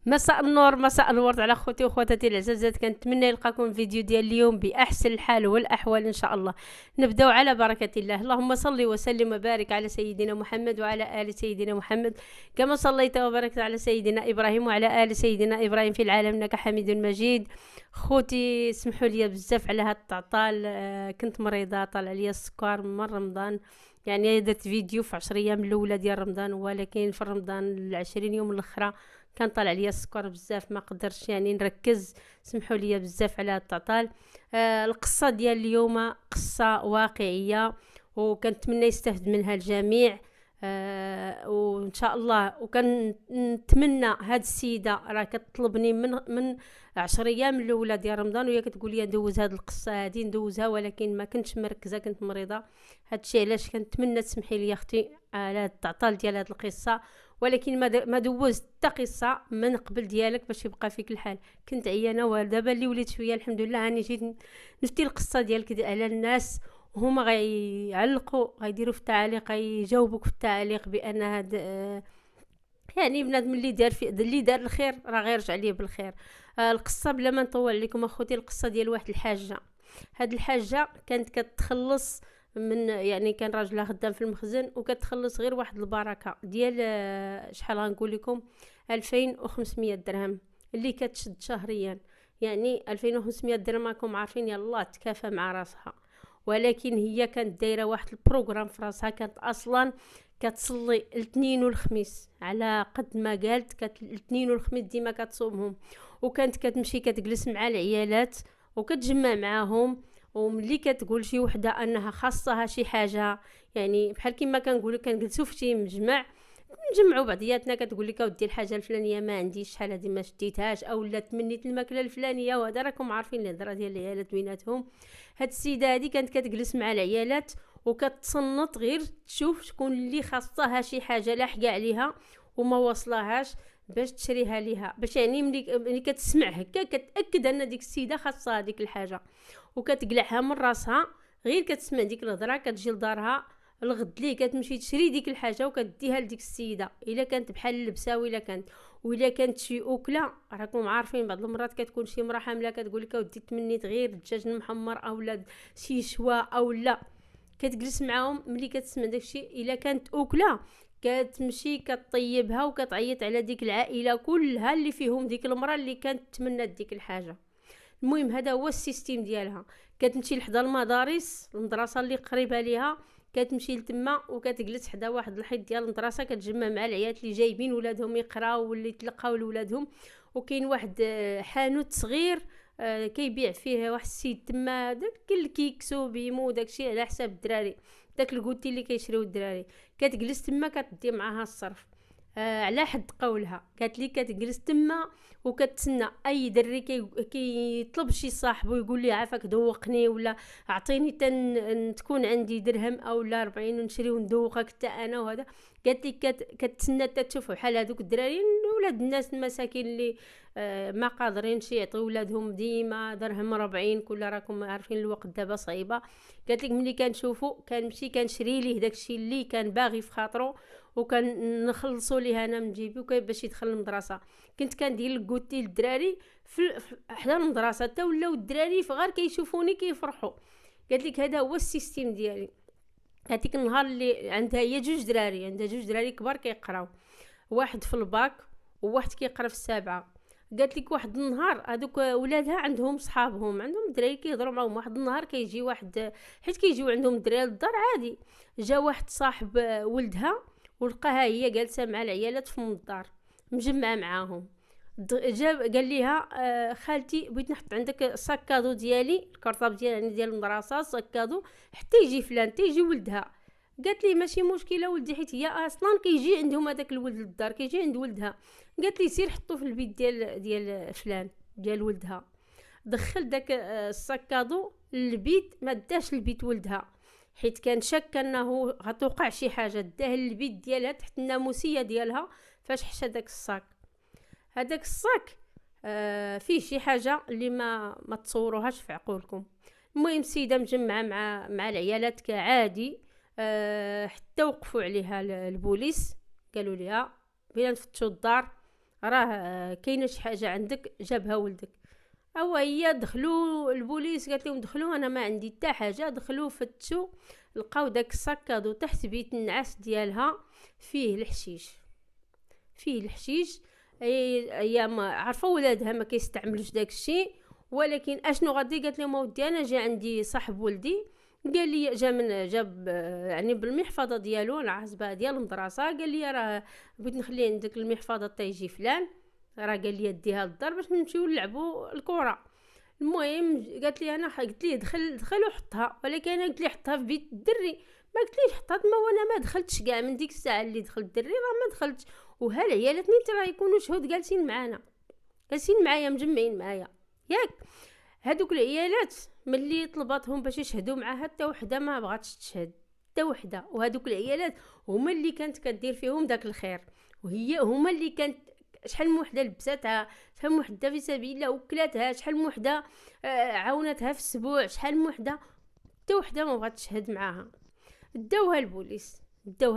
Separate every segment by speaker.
Speaker 1: مساء النور، مساء الورد على خوتي وخواتاتي العزازات. كنتمنى يلقاكم الفيديو ديال اليوم باحسن الحال والاحوال ان شاء الله. نبداو على بركه الله. اللهم صل وسلم وبارك على سيدنا محمد وعلى ال سيدنا محمد، كما صليت وباركت على سيدنا ابراهيم وعلى ال سيدنا ابراهيم في العالم انك حميد مجيد. خوتي سمحوا لي بزاف على هاد التعطال، كنت مريضه، طلع لي السكر من رمضان. يعني درت فيديو في 10 ايام الاولى ديال رمضان، ولكن في رمضان 20 يوم الاخرى كان طالع ليا السكر بزاف، ما قدرتش يعني نركز. سمحوا لي بزاف على التعطال. القصه ديال اليوم قصه واقعيه، وكنتمنى يستفد منها الجميع. وان شاء الله، وكان نتمنى هاد السيده راه كتطلبني من 10 ايام الاولى ديال رمضان، وهي كتقول لي ندوز هاد القصه هادي ندوزها، ولكن ما كنتش مركزه، كنت مريضه. هادشي علاش كنتمنى تسمحي لي اختي على التعطال ديال هاد القصه، ولكن ما دوزت حتى قصه من قبل ديالك باش يبقى فيك الحال. كنت عيانه، ودابا اللي وليت شويه الحمد لله راني جيت نفتي القصه ديالك على الناس، وهما غيعلقوا، غيديروا في التعاليق، غيجاوبوك في التعاليق بان هاد يعني بنادم اللي دار الخير راه غيرجع ليه بالخير. القصه بلا ما نطول عليكم اخوتي، القصه ديال واحد الحاجه. هاد الحاجه كانت كتخلص من، يعني كان راجلها خدام في المخزن، وكتخلص غير واحد البركه ديال شحال غنقول لكم، 2500 درهم اللي كتشد شهريا. يعني 2500 درهم راكم عارفين يلا تكافى مع راسها. ولكن هي كانت دايره واحد البروغرام في راسها، كانت اصلا كتصلي الاثنين والخميس، على قد ما قالت كانت الاثنين والخميس ديما كتصومهم، وكانت كتمشي كتجلس مع العيالات وكتجمع معاهم. وملي كتقول شي وحده انها خاصها شي حاجه، يعني بحال كيما كنقولوا كنجلسوا في شي مجمع، نجمعوا بعضياتنا، كتقول لك اودي الحاجه الفلانيه ما عنديش، شحال هذه ما شديتهاش، او لا تمنيت الماكله الفلانيه، وهذا راكم عارفين الهضره ديال العيالات بيناتهم. هاد السيده هذه كانت كتجلس مع العيالات وكتصنت غير تشوف شكون اللي خاصها شي حاجه لاحقه عليها وما وصلهاش، باش تشريها ليها، باش يعني ملي كتسمع هكا كتاكد ان ديك السيده خاصها ديك الحاجه، وكتقلعها من راسها. غير كتسمع ديك الهضره كتجي لدارها الغد ليه كتمشي تشري ديك الحاجه وكديها لديك السيده، الا كانت بحال اللبسه، ولا كانت شي اكله. راكم عارفين بعض المرات كتكون شي مرا حامله كتقول لك اودي تمنيت غير الدجاج المحمر او لا شي شوا او لا، كتجلس معاهم. ملي كتسمع داكشي الا كانت اكله كتمشي كطيبها وكتعيط على ديك العائله كلها اللي فيهم ديك المراه اللي كانت تمنات ديك الحاجه. المهم هذا هو السيستيم ديالها. كتمشي لحدا المدارس، المدرسه اللي قريبه ليها، كتمشي لتما وكتجلس حدا واحد الحيط ديال المدرسه، كتجمع مع العيالات اللي جايبين ولادهم يقراو واللي تلقاو لولادهم. وكاين واحد حانوت صغير كيبيع فيه واحد السيد تما داك الكيكس وبيمو داكشي على حساب الدراري، داك الكوتي اللي كيشريو الدراري. كتجلس تما كتدي معاها الصرف. على حد قولها قالت لي كتجلس تما وكتسنى اي دري كيطلب شي صاحبو يقول لي عافاك دوقني، ولا اعطيني تكون عندي درهم او لا 40 ونشري وندوقك حتى انا. وهذا قالت لي كتسنى تشوفوا بحال هذوك الدراري ولاد الناس المساكين اللي ما قادرينش يعطيو ولادهم ديما درهم 40 كل، راكم عارفين الوقت دابا صعيبه. قالت لك ملي كنشوفو كنمشي كنشري ليه داكشي اللي كان باغي في خاطرو، وكان نخلصوا ليه انا من جيبي باش يدخل المدرسه. كنت كندير الكوتي للدراري في حدا المدرسه، حتى ولاو الدراري فغير كيشوفوني كيفرحوا. قالت لك هذا هو السيستيم ديالي. هذيك النهار اللي عندها هي عندها جوج دراري كبار كيقراو، واحد في الباك وواحد كيقرا في السابعه. قالت لك واحد النهار هذوك ولادها عندهم صحابهم، عندهم دراري كيهضروا معاهم. واحد النهار كيجي واحد، حيت كيجيو عندهم الدراري للدار عادي، جا واحد صاحب ولدها ولقاها هي جالسه مع العيالات في الدار مجمعه معاهم. جاب قال ليها خالتي بغيت نحط عندك الساكادو ديالي، الكرطاب ديالي ديال المدرسه، الساكادو حتى يجي فلان تيجي ولدها. قالت لي ماشي مشكله ولدي، حيت هي اصلا كيجي عندهم هذاك الولد للدار، كيجي عند ولدها. قالت لي سير حطو في البيت ديال فلان ديال ولدها. دخل داك الساكادو للبيت، ما داش لبيت ولدها حيت كان شك انه غتوقع شي حاجه، داه للبيت ديالها تحت الناموسيه ديالها. فاش حشى داك الصاك، هذاك الصاك فيه شي حاجه اللي ما تصوروهاش في عقولكم. المهم السيده مجمعه مع العيالات كعادي، حتى وقفوا عليها البوليس، قالوا ليها بينا نفتشوا الدار. راه كاينه شي حاجه عندك جابها ولدك. او هي دخلوا البوليس، قالت لهم دخلوا انا ما عندي حتى حاجه. دخلوا فتشوا، لقاو داك السكادو تحت بيت النعاس ديالها فيه الحشيش، فيه الحشيش. هي ما عرفوا ولادها ما كيستعملوش داك الشيء، ولكن اشنو غادي؟ قالت لهم اودي انا جا عندي صاحب ولدي قال لي جاب يعني بالمحفظه ديالو العزبه ديال المدرسه، قال لي راه بغيت نخلي عندك المحفظه حتى يجي فلان، راه قال لي ديها للدار باش نمشيو نلعبوا الكره. المهم قالت لي انا قلت ليه دخل وحطها، ولكن انا قلت ليه حطها في بيت الدري، ما قلتليش حطها تما وانا ما دخلتش كاع. من ديك الساعه اللي دخل الدري راه ما دخلتش. وها العيالات نيت راه يكونوا شهود جالسين معانا، جالسين معايا مجمعين معايا ياك. هادوك العيالات ملي طلباتهم باش يشهدوا معاها حتى وحده ما بغاتش تشهد، حتى وحده. وهادوك العيالات هما اللي كانت كدير فيهم داك الخير، هما اللي كانت شحال من وحده لبساتها، شحال من وحده في سبيل الله وكلاتها، شحال من وحده عاونتها في السبوع، شحال من وحده حتى وحده ما بغات تشهد معاها. داوها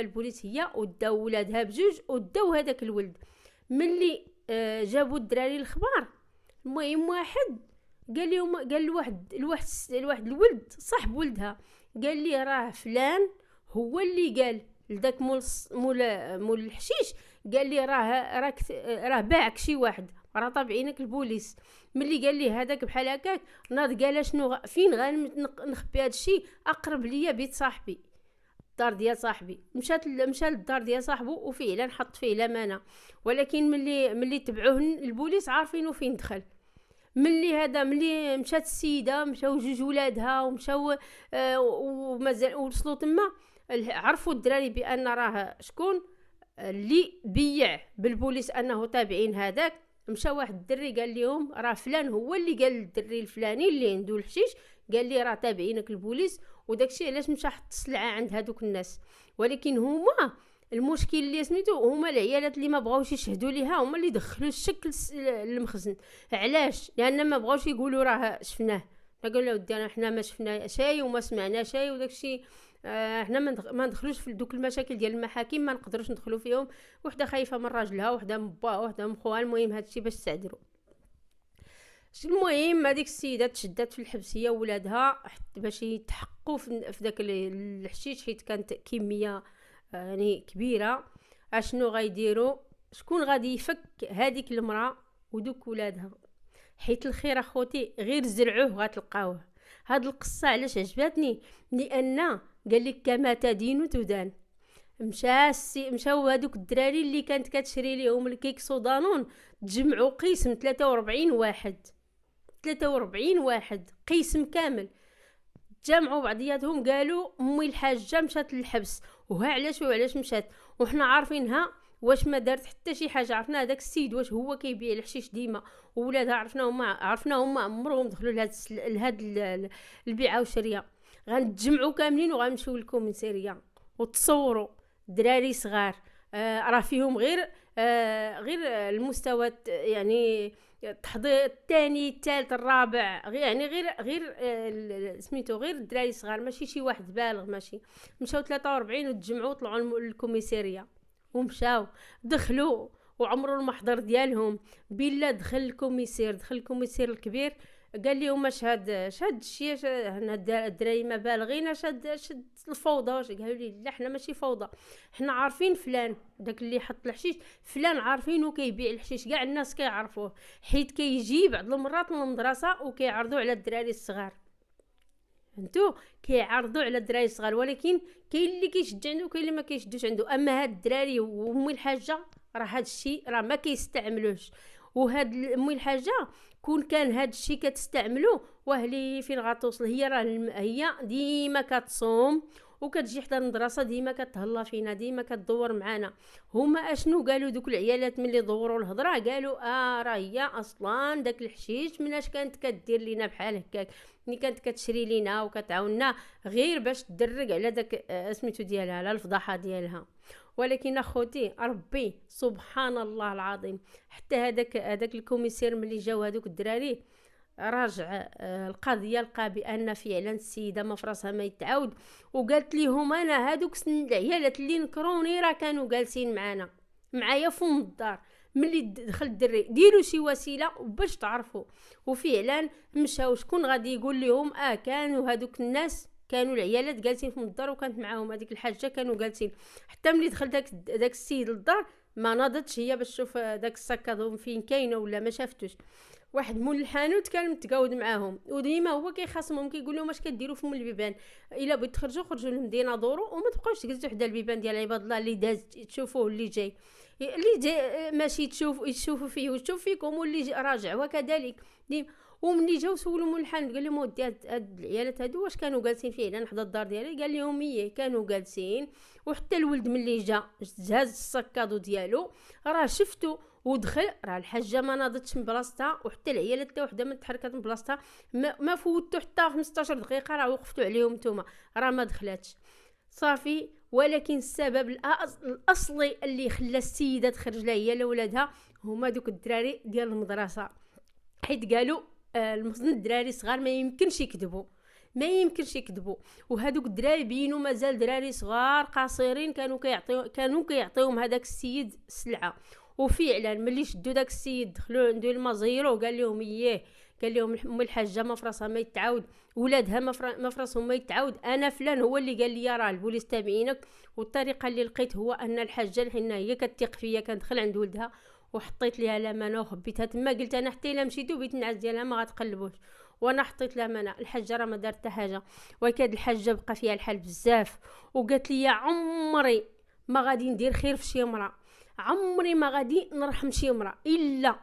Speaker 1: البوليس هي، وداو ولادها بجوج، وداو هذاك الولد. ملي جابوا الدراري الخبار، المهم واحد قال لهم، قال الواحد الولد صاحب ولدها، قال لي راه فلان هو اللي قال لذاك مول الحشيش، قال لي راه باعك شي واحد، راه طابعينك البوليس. ملي قال لي هذاك بحال هكاك، ناض قال شنو فين غنخبي هذا الشيء؟ اقرب ليا بيت صاحبي، الدار ديال صاحبي. مشى للدار ديال صاحبه وفعلا حط فيه الامانه. ولكن ملي تبعوه البوليس عارفينه فين دخل. ملي مشات السيده، مشاو جوج ولادها ومشاو ومازال وصلوا تما، عرفوا الدراري بان راه شكون اللي بيع بالبوليس انه تابعين هذاك. مشى واحد الدري قال لهم راه فلان هو اللي قال للدري الفلاني اللي عنده الحشيش، قال لي راه تابعينك البوليس. وداكشي علاش مشى حط السلعه عند هذوك الناس. ولكن هما المشكل اللي سميتو هما العيالات اللي ما بغاوش يشهدوا ليها، هما اللي دخلوا الشك للمخزن. علاش؟ لان ما بغاوش يقولوا راه شفناه. قالوا ودي حنا ما شفنا شيء وما سمعنا شيء، وداكشي حنا ما ندخلوش في دوك المشاكل ديال المحاكم، ما نقدروش ندخلوا فيهم. وحده خايفه من راجلها، وحده من باها، وحده من خوها. المهم هادشي باش تعذروا. المهم هذيك السيده تشدات في الحبس هي وولادها باش يتحققوا في داك الحشيش، حيت كانت كميه يعني كبيره. اشنو غيديروا؟ شكون غادي يفك هذيك المراه ودوك ولادها؟ حيت الخير اخوتي غير زرعوه غتلقاوه. هاد القصه علاش عجبتني؟ لان قال لك كما تدين تدان. مشاو هذوك الدراري اللي كانت كتشري لهم الكيك صودانون، تجمعوا قسم 43 واحد قسم كامل، جمعوا بعضياتهم قالوا امي الحاجه مشات للحبس، وها علاش مشات، وحنا عارفينها واش ما دارت حتى شي حاجه. عرفنا هذاك السيد واش هو كيبيع الحشيش ديما، وولادها عرفناهم ما عمرهم دخلوا لهاد البيعه والشريه. غنتجمعوا كاملين وغنمشيو للكوميساريه وتصوروا دراري صغار، راه فيهم غير المستوى يعني التحضير الثاني الثالث الرابع، يعني غير سميتو غير الدراري صغار، ماشي شي واحد بالغ. ماشي مشاو 43 وتجمعوا طلعوا للكوميساريه ومشاو دخلوا وعمروا المحضر ديالهم. بلا دخل الكوميسير الكبير قال لهم شهاد الشيء هنا الدراري ما بالغين، شد الفوضى. واش قالوا لي لا حنا ماشي فوضى، حنا عارفين فلان داك اللي حط الحشيش، فلان عارفينه كيبيع الحشيش، كاع الناس كيعرفوه، حيت كيجي بعض المرات من المدرسه وكيعرضوا على الدراري الصغار. انتو كيعرضوا على الدراري الصغار، ولكن كاين اللي كيشد عنده وكاين اللي ما كيشدوش عنده. اما هاد الدراري وامي الحاجه راه هاد الشيء راه ما كيستعملوش. وهاد امي الحاجه كون كان هاد الشيء كتستعملو واهلي فين غتوصل؟ هي ديما كتصوم وكتجي حتى المدرسه، ديما كتهلا فينا، ديما كتدور معانا. هما اشنو قالوا دوك العيالات ملي دوروا الهضره؟ قالوا راه هي اصلا داك الحشيش مناش كانت كدير لينا بحال هكاك، ملي كانت كتشري لينا وكتعاوننا غير باش تدرج على داك سميتو ديالها، على الفضاحه ديالها. ولكن اخوتي ربي سبحان الله العظيم، حتى هذاك الكوميسير ملي جاو هذوك الدراري راجع القضيه، لقى بان فعلا السيده ما فراسها ما يتعاود. وقالت لهم انا هذوك العيالات اللي نكروني راه كانوا جالسين معايا فم الدار، ملي دخل الدري ديروا شي وسيله باش تعرفوا. وفعلا مشاو شكون غادي يقول لهم كانوا هذوك الناس، كانوا العيالات جالسين في الدار وكانت معاهم هذيك الحاجه، كانوا جالسين حتى ملي دخل داك السيد للدار ما ناضتش هي باش تشوف داك السكاض فين كاينه ولا ما شافتوش. واحد مول الحانوت كان متقاود معاهم وديما هو كيخاصمهم كيقول لهم اش كديروا في مول البيبان، الا بغيت تخرجوا خرجوا للمدينه دوروا وما تبقاوش تجلسوا حدا البيبان ديال عباد الله اللي داز تشوفوه اللي جاي ماشي تشوفوا فيه وتشوف فيكم واللي راجع وكذلك ديما. ومني جاو سولوا مول الحانوت قال لهم ودي هاد العيالات هادو واش كانوا جالسين فعلا حدا الدار ديالي؟ قال لهم كانوا جالسين. وحتى الولد ملي جا جهز السكادو ديالو راه شفتو ودخل، راه الحاجه ما ناضتش من بلاصتها وحتى العيالات حتى وحده ما تحركت من بلاصتها، ما فوتوا حتى 15 دقيقه راه وقفتوا عليهم نتوما راه ما دخلاتش صافي. ولكن السبب الاصلي اللي خلى السيده تخرج لها هي لولادها هما دوك الدراري ديال المدرسه، حيت قالوا الدراري صغار ما يمكنش يكذبوا. وهذوك الدراري بينوا مازال دراري صغار قصيرين كانوا كيعطيوهم هذاك السيد السلعه. وفعلا ملي شدوا داك السيد دخلوا عنده المزيرو وقال لهم قال لهم ام الحاجه ما فراسها ما يتعاود، ولادها ما فراسهم ما يتعاود، انا فلان هو اللي قال لي راه البوليس تابعينك. والطريقه اللي لقيت هو ان الحاجه الحين هي كتثق فيا كندخل عند ولدها وحطيت ليها الامانه وخبيتها تما، قلت انا حتى الا مشيتو بيت النعاس ديالها ما غتقلبوش، وانا حطيت الامانه. الحاجه راه ما دارت حتى حاجه، وكاد الحاجه بقى فيها الحال بزاف وقالت لي عمري ما غادي ندير خير في شي امراه، عمري ما غادي نرحم شي امراه الا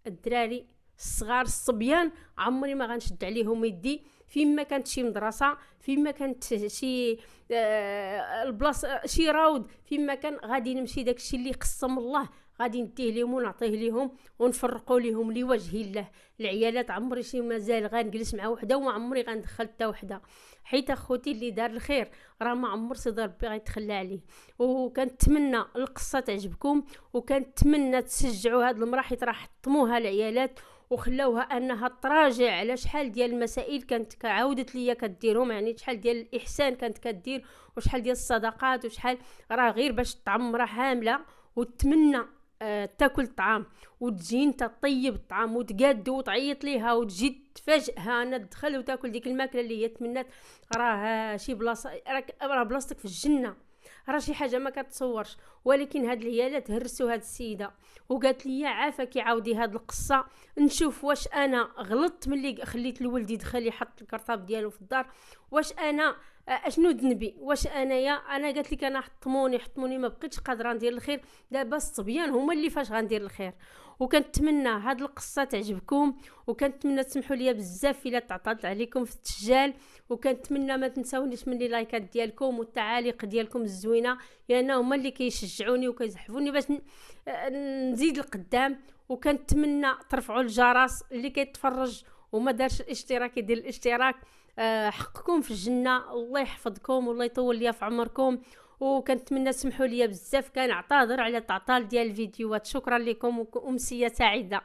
Speaker 1: الدراري الصغار الصبيان، عمري ما غنشد عليهم يدي فيما كانت شي مدرسه، فيما كانت شي البلاصه شي راود، فيما كان غادي نمشي داكشي اللي قسم الله غادي نديه لهم ونعطيه لهم ونفرقوا لهم لوجه الله. العيالات عمري شي مازال غنجلس مع وحده وما عمري غندخل حتى وحده، حيت اخوتي اللي دار الخير راه ما عمر سيدي ربي غيتخلى عليه. وكنتمنى القصه تعجبكم، وكنتمنى تشجعوا هاد المراه حيت راه حطموها العيالات وخلاوها انها تراجع على شحال ديال المسائل كانت كعاودت ليا كديرهم، يعني شحال ديال الاحسان كانت كدير وشحال ديال الصدقات وشحال راه غير باش تطعم راه حامله وتتمنى تاكل الطعام وتجي انت طيب الطعام وتقاد وتعيط ليها وتجي تفاجئها انا تدخل وتاكل ديك الماكله اللي هي تمنات، راه شي بلاصه راه بلاصتك في الجنه، راه شي حاجه ما كتصورش. ولكن هاد العيالات هرسوا هاد السيده وقالت لي عافاك عاودي هاد القصه نشوف واش انا غلطت ملي خليت الولد يدخل يحط الكرطاب ديالو في الدار، واش انا اشنو ذنبي، واش انا قالت لك انا حطموني ما بقيتش قادره ندير الخير، دابا الصبيان هما اللي فاش غندير الخير. وكنتمنى هاد القصه تعجبكم، وكنتمنى تسمحوا لي بزاف الا تعطلت عليكم في التسجيل، وكنتمنى ما تنساونيش من لي لايكات ديالكم والتعاليق ديالكم الزوينه، لان هما اللي كيشجعوني وكيزحفوني باش نزيد القدام. وكنتمنى ترفعوا الجرس اللي كيتفرج وما دارش الاشتراك يدير الاشتراك، حقكم في الجنه، الله يحفظكم والله يطول ليا في عمركم. وكنتمنى تسمحوا لي بزاف، كنعتذر على التعطال ديال الفيديوهات. شكرا لكم وامسيه سعيده.